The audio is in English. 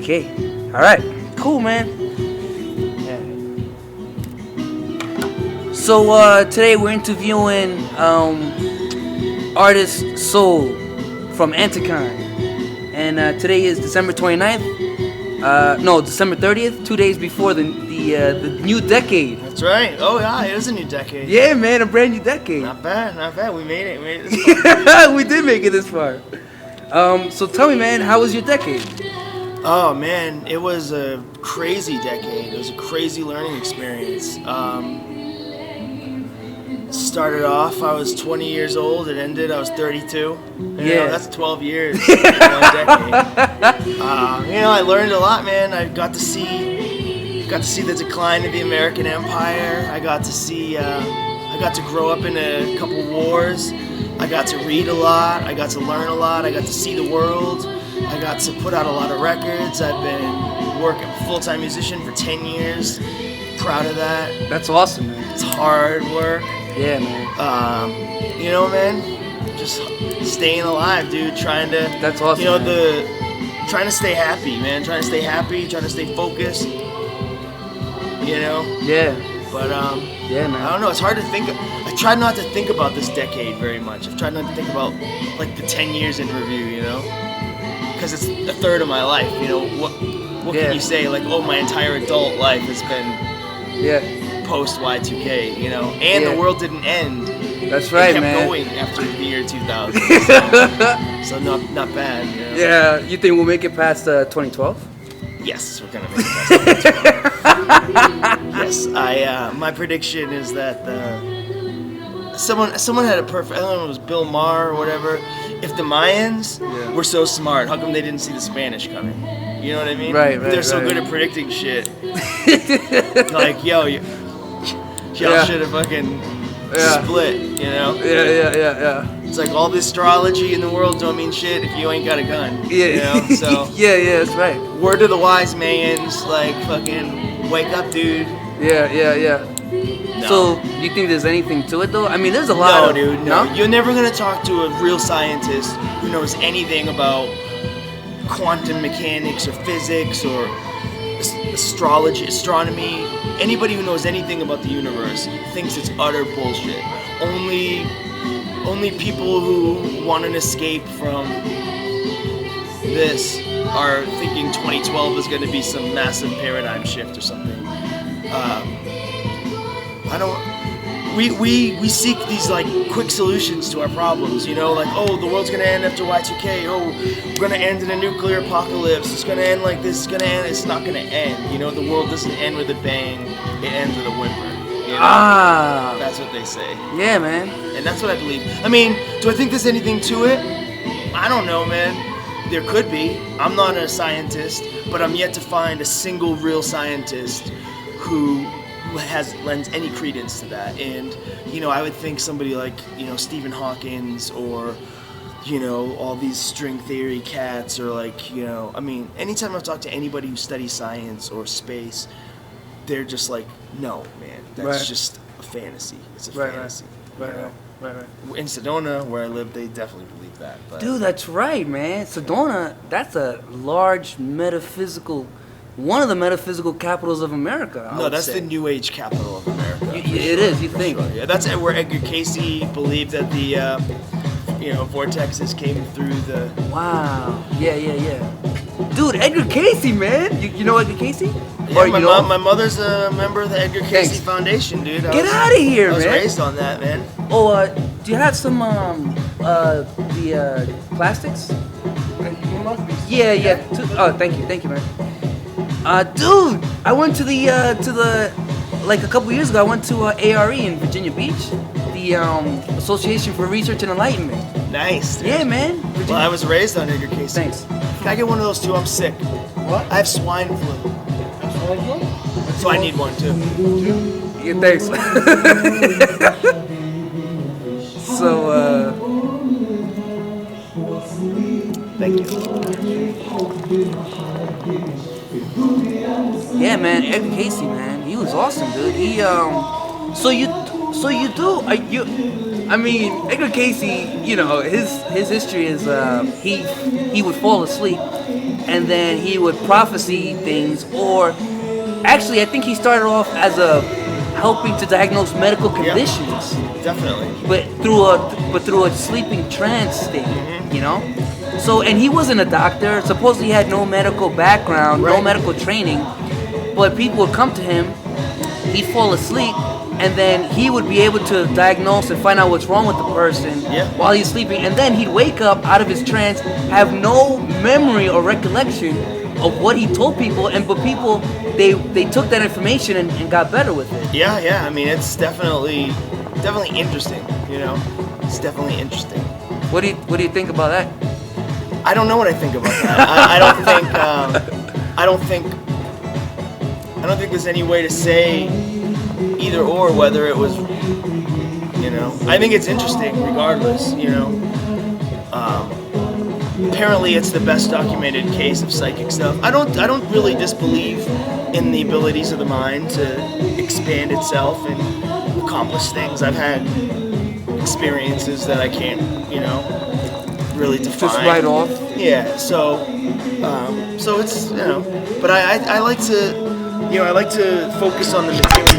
Okay. All right. Cool, man. Yeah. So today we're interviewing artist Soul from Anticon, and today is December 29th. No, December 30th. 2 days before the new decade. That's right. Oh yeah, it is a new decade. Yeah, man, a brand new decade. Not bad, not bad. We made it. We made it this far. We did make it this far. So tell me, man, how was your decade? Oh man, it was a crazy decade. It was a crazy learning experience. Started off, I was 20 years old. It ended, I was 32. You know, that's 12 years. In one decade. I learned a lot, man. I got to see the decline of the American Empire. I got to grow up in a couple wars. I got to read a lot. I got to learn a lot. I got to see the world. I got to put out a lot of records. I've been working full-time musician for 10 years. Proud of that. That's awesome, man. It's hard work. Yeah, man. Man, just staying alive, dude. Trying to. That's awesome. Trying to stay happy, man. Trying to stay happy. Trying to stay focused. Yeah. But yeah, man. I don't know. It's hard to think. I tried not to think about this decade very much. I've tried not to think about like the 10 years in review, because it's a third of my life. What can you say? Like, oh, my entire adult life has been post Y2K. And the world didn't end. That's right, it kept man. going after the year 2000. So not bad. Yeah. You think we'll make it past 2012? Yes, we're gonna make it past 2012. Yes, my prediction is that someone had a perfect. I don't know if it was Bill Maher or whatever. If the Mayans were so smart, how come they didn't see the Spanish coming? You know what I mean? Right. They're so good at predicting shit. Like, y'all should have fucking split. Yeah. It's like all the astrology in the world don't mean shit if you ain't got a gun. Yeah. So yeah, that's right. word to the wise Mayans, like fucking wake up, dude. Yeah. No. So, do you think there's anything to it, though? I mean, there's a lot No, of... dude, no. You're never going to talk to a real scientist who knows anything about quantum mechanics or physics or astrology, astronomy. Anybody who knows anything about the universe thinks it's utter bullshit. Only people who want an escape from this are thinking 2012 is going to be some massive paradigm shift or something. We seek these like quick solutions to our problems, like, oh, the world's gonna end after Y2K, oh, we're gonna end in a nuclear apocalypse, it's gonna end like this, it's gonna end, it's not gonna end, the world doesn't end with a bang, it ends with a whimper. That's what they say. Yeah, man. And that's what I believe. I mean, do I think there's anything to it? I don't know, man. There could be. I'm not a scientist, but I'm yet to find a single real scientist who lends any credence to that. And I would think somebody like Stephen Hawkins or all these string theory cats, or like I mean, anytime I've talked to anybody who studies science or space, they're just like, no, man, that's just a fantasy. It's a fantasy. Right. In Sedona, where I live, they definitely believe that. But Dude, that's right, man. Sedona, that's a large one of the metaphysical capitals of America. No, that's the New Age capital of America. It is, you think? Sure. Yeah, that's where Edgar Casey believed that the vortexes came through the. Wow. Yeah. Dude, Edgar Casey, man. You know Edgar Casey? Yeah, my mother's a member of the Edgar Casey Foundation, dude. Get out of here, man. I was raised on that, man. Oh, do you have some the plastics? Yeah. Oh, thank you, man. Dude, I went to the like a couple years ago. I went to ARE in Virginia Beach, the Association for Research and Enlightenment. Nice, dude. Yeah, man. Well, I was raised on Edgar Casey. Thanks. Can I get one of those too? I'm sick. What? I have swine flu. So I need one too. Yeah, thanks. So, thank you. Yeah, man, Edgar Casey, man, he was awesome, dude. He, so you do, I mean, Edgar Casey, you know, his history is he would fall asleep and then he would prophesy things, or actually I think he started off as a helping to diagnose medical conditions, Definitely. but through a sleeping trance state, you know. So, and he wasn't a doctor. Supposedly he had no medical background, no Right. medical training, but people would come to him, he'd fall asleep, and then he would be able to diagnose and find out what's wrong with the person Yeah. while he's sleeping, and then he'd wake up out of his trance, have no memory or recollection of what he told people, and but people they took that information and got better with it. Yeah. I mean, it's definitely interesting. You know, it's definitely interesting. What do you think about that? I don't know what I think about that. I don't think there's any way to say either or whether it was. You know, I think it's interesting regardless. You know, apparently it's the best documented case of psychic stuff. I don't really disbelieve in the abilities of the mind to expand itself and accomplish things. I've had experiences that I can't, you know, really define. Just right off. Yeah. So it's, you know, but I like to, you know, I like to focus on the material.